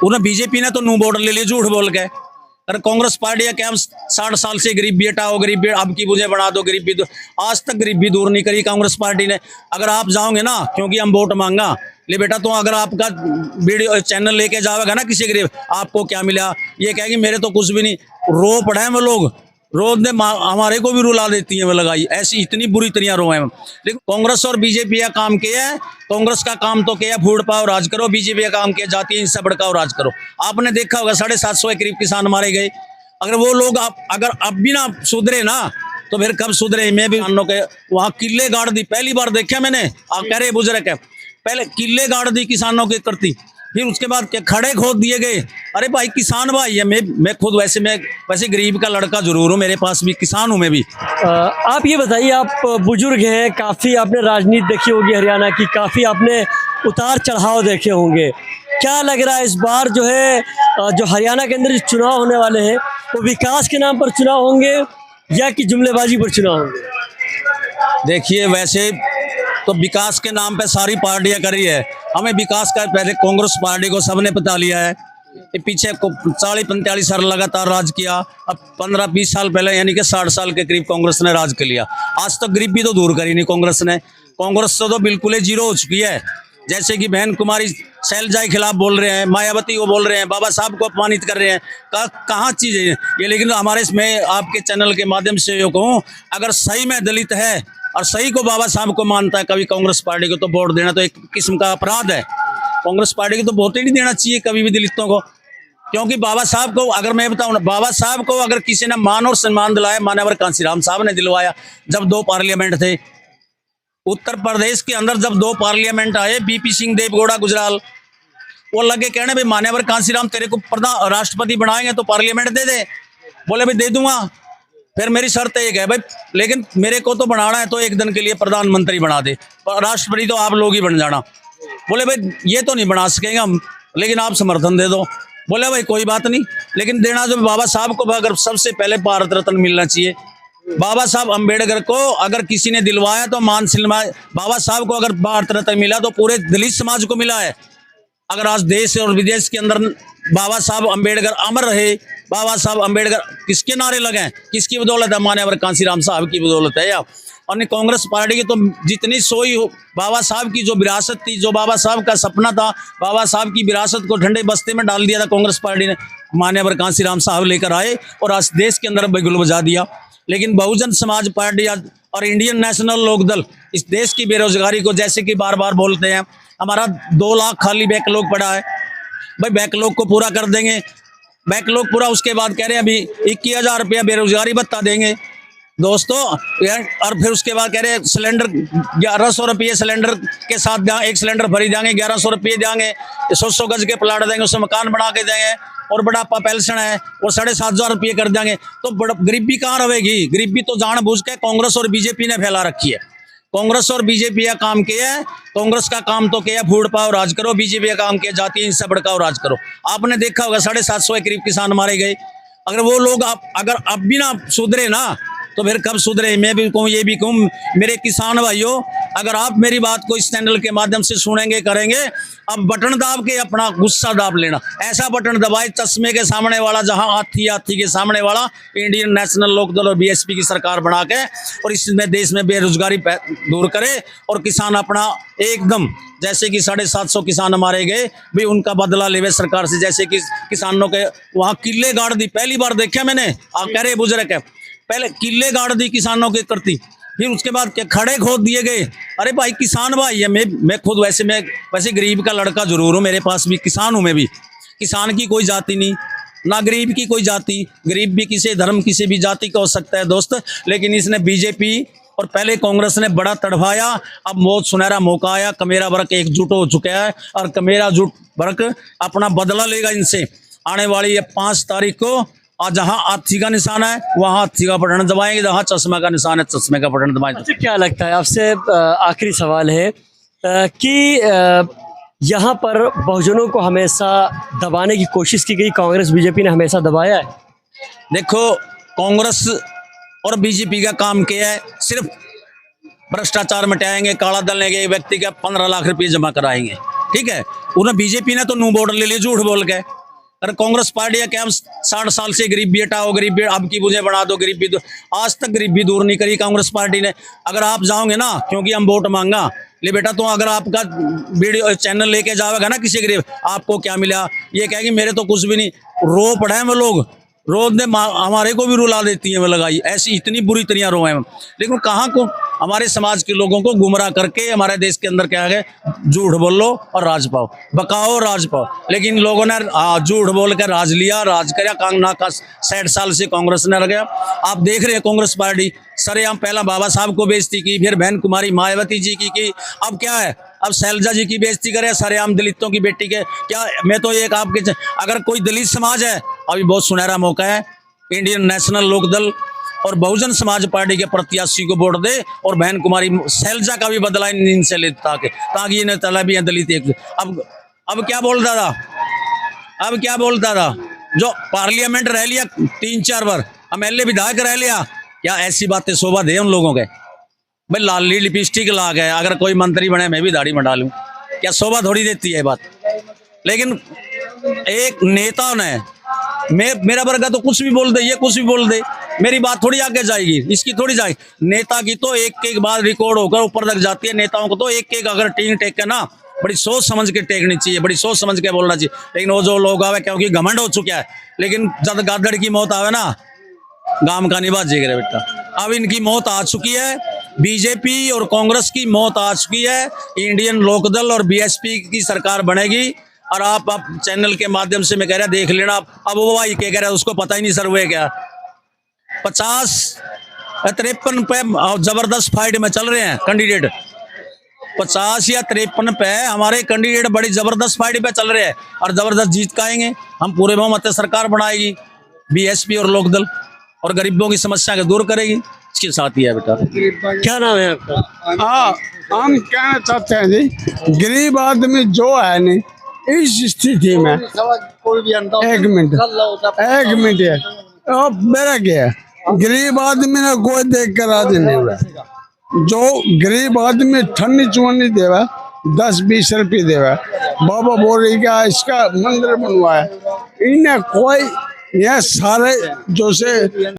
उन्हें बीजेपी ने तो नू वोट ले लिए झूठ बोल के। अरे कांग्रेस पार्टी है क्या, 60 साल से गरीबी हटाओ, गरीबी अब की मुझे बना दो, गरीबी दूर। आज तक गरीबी दूर नहीं करी कांग्रेस पार्टी ने। अगर आप जाओगे ना, क्योंकि हम वोट मांगा ले बेटा, तो अगर आपका वीडियो चैनल लेके जाओगे ना किसी गरीब, आपको क्या मिला, ये कहेगी मेरे तो कुछ भी नहीं। रो पड़े हैं वो लोग, रोज ने हमारे को भी रुला देती है वो लगाई, ऐसी इतनी बुरी तरह रो है। लेकिन कांग्रेस और बीजेपी का काम किया है। कांग्रेस का काम तो किया फूट पाओ राज करो, बीजेपी का काम किया जाती है हिंसा भड़काओ राज करो। आपने देखा होगा 750 के करीब किसान मारे गए। अगर वो लोग अगर अब भी ना सुधरे ना, तो फिर कब सुधरे। मैं भी किसानों के वहां किले गाड़ दी, पहली बार देखा मैंने। आप कह रहे बुजुर्ग है, पहले किले गाड़ दी किसानों की करती, फिर उसके बाद क्या खड़े खोद दिए गए। अरे भाई किसान भाई है, मैं खुद वैसे गरीब का लड़का जरूर हूँ, मेरे पास भी किसान हूँ मैं भी। आप ये बताइए, आप बुजुर्ग हैं, काफ़ी आपने राजनीति देखी होगी हरियाणा की, काफ़ी आपने उतार चढ़ाव देखे होंगे। क्या लग रहा है इस बार जो है जो हरियाणा के अंदर जो चुनाव होने वाले हैं, वो विकास के नाम पर चुनाव होंगे या कि जुमलेबाजी पर चुनाव होंगे? देखिए वैसे तो विकास के नाम पे सारी पार्टियां कर रही है। हमें विकास का पहले कांग्रेस पार्टी को सबने बता लिया है। ये पीछे 40-45 साल लगातार राज किया। अब 15-20 साल पहले यानी कि 60 साल के करीब कांग्रेस ने राज कर लिया। आज तक गरीबी तो दूर करी नहीं कांग्रेस ने। कांग्रेस तो बिल्कुल ही जीरो हो चुकी है। जैसे कि बहन कुमारी शैलजा के खिलाफ बोल रहे हैं, मायावती को बोल रहे हैं, बाबा साहब को अपमानित कर रहे हैं। कहाँ चीज है ये। लेकिन हमारे इसमें आपके चैनल के माध्यम से ये कहूँ, अगर सही में दलित है और सही को बाबा साहब को मानता है, कभी कांग्रेस पार्टी को तो वोट देना तो एक किस्म का अपराध है। कांग्रेस पार्टी को तो वोट ही नहीं देना चाहिए कभी भी दलितों को। क्योंकि बाबा साहब को अगर मैं बताऊं, बाबा साहब को अगर किसी ने मान और सम्मान दिलाया, मान्यवर कांसीराम साहब ने दिलवाया। जब 2 पार्लियामेंट थे उत्तर प्रदेश के अंदर, जब 2 पार्लियामेंट आए, बीपी सिंह देवगौड़ा गुजराल, वो लगे कहने भाई मान्यवर कांसीराम तेरे को प्रधान राष्ट्रपति बनाएंगे तो पार्लियामेंट दे दे। बोले भाई दे दूंगा, फिर मेरी शर्त एक है भाई, लेकिन मेरे को तो बनाना है तो एक दिन के लिए प्रधानमंत्री बना दे, राष्ट्रपति तो आप लोग ही बन जाना। बोले भाई ये तो नहीं बना सकेंगे हम, लेकिन आप समर्थन दे दो। बोले भाई कोई बात नहीं, लेकिन देना जो बाबा साहब को अगर सबसे पहले भारत रत्न मिलना चाहिए। बाबा साहब अम्बेडकर को अगर किसी ने दिलवाया तो मान सम्मान, बाबा साहब को अगर भारत रत्न मिला तो पूरे दलित समाज को मिला है। अगर आज देश और विदेश के अंदर बाबा साहब अम्बेडकर अमर रहे, बाबा साहब अम्बेडकर किसके नारे लगे, किसकी बदौलत है, मान्यवर कांसीराम साहब की बदौलत है। या और कांग्रेस पार्टी की तो जितनी सोई बाबा साहब की जो विरासत थी, जो बाबा साहब का सपना था, बाबा साहब की विरासत को ठंडे बस्ते में डाल दिया था कांग्रेस पार्टी ने। मान्यवर कांसीराम साहब लेकर आए और आज देश के अंदर बिगुल बजा दिया। लेकिन बहुजन समाज पार्टी और इंडियन नेशनल लोकदल इस देश की बेरोजगारी को, जैसे कि बार बार बोलते हैं, हमारा 2 लाख खाली बैकलॉग पड़ा है भाई, बैकलॉग को पूरा कर देंगे। बैकलॉग पूरा, उसके बाद कह रहे हैं अभी 21,000 रुपया बेरोजगारी भत्ता देंगे दोस्तों। और फिर उसके बाद कह रहे हैं सिलेंडर 1100 रुपये सिलेंडर के साथ, एक सिलेंडर भरी देंगे, 1100 रुपये देंगे, 100 गज के प्लाट देंगे, उसमें मकान बना के देंगे, और बुढ़ापा पेंशन है वो 7,500 रुपये कर देंगे। तो गरीबी कहाँ रहेगी। गरीबी तो जानबूझ के कांग्रेस और बीजेपी ने फैला रखी है। कांग्रेस और बीजेपी का काम किया है। कांग्रेस का काम तो किया फूट पाओ राज करो, बीजेपी का काम किया जाती हिंसा भड़काओ राज करो। आपने देखा होगा 750 के करीब किसान मारे गए। अगर वो लोग अगर अब भी ना सुधरे ना, तो फिर कब सुधरे। मैं भी कहूँ, ये भी कहूँ मेरे किसान भाइयों, अगर आप मेरी बात को इस चैनल के माध्यम से सुनेंगे करेंगे, अब बटन दाब के अपना गुस्सा दाब लेना। ऐसा बटन दबाए चश्मे के सामने वाला, जहां हाथी के सामने वाला इंडियन नेशनल लोकदल और बीएसपी की सरकार बना के, और इसमें देश में बेरोजगारी दूर करे और किसान अपना एकदम, जैसे कि 750 किसान मारे गए भी, उनका बदला लेवे सरकार से। जैसे कि किसानों के वहां किले गाड़ दी, पहली बार देखा मैंने। आप कह रहे बुजुर्ग है, पहले किले गाड़ दी किसानों की करती, फिर उसके बाद क्या खड़े खोद दिए गए। अरे भाई किसान भाई है, मैं खुद वैसे गरीब का लड़का जरूर हूँ, मेरे पास भी किसान हूँ मैं भी। किसान की कोई जाति नहीं, ना गरीब की कोई जाति। गरीब भी किसी धर्म किसी भी जाति का हो सकता है दोस्त, लेकिन इसने बीजेपी और पहले कांग्रेस ने बड़ा तड़वाया। अब बहुत सुनहरा मौका आया, कमेरा वर्ग एकजुट हो चुका है और कमेरा जुट वर्ग अपना बदला लेगा इनसे। आने वाली ये 5 तारीख को, और जहां हाथी का निशान है वहां हाथी का बटन दबाएंगे, जहां चश्मा का निशान है चश्मे का बटन दबाएंगे। अच्छा, क्या लगता है, आपसे आखिरी सवाल है कि यहाँ पर बहुजनों को हमेशा दबाने की कोशिश की गई, कांग्रेस बीजेपी ने हमेशा दबाया है। देखो कांग्रेस और बीजेपी का काम किया है, सिर्फ भ्रष्टाचार मिटाएंगे, काला दल ने एक व्यक्ति का 15 लाख रुपये जमा कराएंगे। ठीक है। उन्हें बीजेपी ने तो नो बॉर्डर ले लिया झूठ बोल के। अरे कांग्रेस पार्टी क्या हम 60 साल से गरीबी हटाओ, गरीबी अब की मुझे बढ़ा दो, गरीबी दूर, आज तक गरीबी दूर नहीं करी कांग्रेस पार्टी ने। अगर आप जाओगे ना, क्योंकि हम वोट मांगा ले बेटा, तो अगर आपका वीडियो चैनल लेके जाएगा ना किसी गरीब, आपको क्या मिला, ये कहेगी मेरे तो कुछ भी नहीं। रो पड़े हैं वो लोग, रोज ने हमारे को भी रुला देती है वो लगाई, ऐसी इतनी बुरी तरह रोए हम। लेकिन कहाँ को हमारे समाज के लोगों को गुमराह करके हमारे देश के अंदर क्या है, झूठ बोल लो और राज पाओ, बकाओ राज पाओ। लेकिन लोगों ने झूठ बोल कर राज लिया, राज कराया। कांगना का 60 साल से कांग्रेस ने रह गया। आप देख रहे हैं कांग्रेस पार्टी सरेआम पहला बाबा साहब को बेइज्जती की, फिर बहन कुमारी मायावती जी की, अब क्या है, अब शैलजा जी की बेइज्जती करे सरेआम दलितों की बेटी के। क्या मैं तो एक आपके, अगर कोई दलित समाज है, अभी बहुत सुनहरा मौका है, इंडियन नेशनल लोकदल और बहुजन समाज पार्टी के प्रत्याशी को वोट दे और बहन कुमारी शैलजा का भी बदला इनसे ले, ताकि इन्हें तला भी है दलित एक। अब क्या बोलता था, अब क्या बोलता था, जो पार्लियामेंट रह लिया 3-4 बार, MLA विधायक रह लिया, क्या ऐसी बातें शोभा दे उन लोगों के? भाई लाली लिपस्टिक ला गए, अगर कोई मंत्री बने मैं भी दाढ़ी में डालूं, क्या शोभा थोड़ी देती है बात? लेकिन एक नेता ने मेरा वर्ग तो कुछ भी बोल दे, ये कुछ भी बोल दे, मेरी बात थोड़ी आगे जाएगी, इसकी थोड़ी जाएगी। नेता की तो एक एक बात रिकॉर्ड होकर ऊपर तक जाती है। नेताओं को तो एक एक अगर टेक के ना, बड़ी सोच समझ के टेकनी चाहिए, बड़ी सोच समझ के बोलना चाहिए। लेकिन वो जो लोग आवे, क्योंकि घमंड हो चुका है, लेकिन जब गादड़ की मौत आवे ना, गाम का नहीं बाजेगा बेटा। अब इनकी मौत आ चुकी है, बीजेपी और कांग्रेस की मौत आ चुकी है। इंडियन लोकदल और BSP की सरकार बनेगी। और आप चैनल के माध्यम से मैं कह रहा देख लेना। अब वो भाई क्या कह रहा है, उसको पता ही नहीं सर हुए क्या 50-53 पे जबरदस्त फाइट में चल रहे हैं कैंडिडेट। 50 या 53 पे हमारे कैंडिडेट बड़ी जबरदस्त फाइट पे चल रहे हैं और जबरदस्त जीत का आएंगे हम। पूरे बहुमत से सरकार बनाएगी BSP और लोकदल, और गरीबों की समस्या को दूर करेगी। इसके साथ ही है बेटा। क्या नाम है आपका? हाँ, हम कहना चाहते हैं जी, गरीब आदमी जो है नहीं इस स्थिति में, एक मिनट है, अब मेरा क्या है, गरीब आदमी ने कोई देख कर राजी नहीं हुआ। जो गरीब आदमी ठंडी चुवनी देवा 10-20 रुपये देवा, बाबा बोल रही का इसका मंदिर बनवाया, इन्हें कोई, यह सारे जो से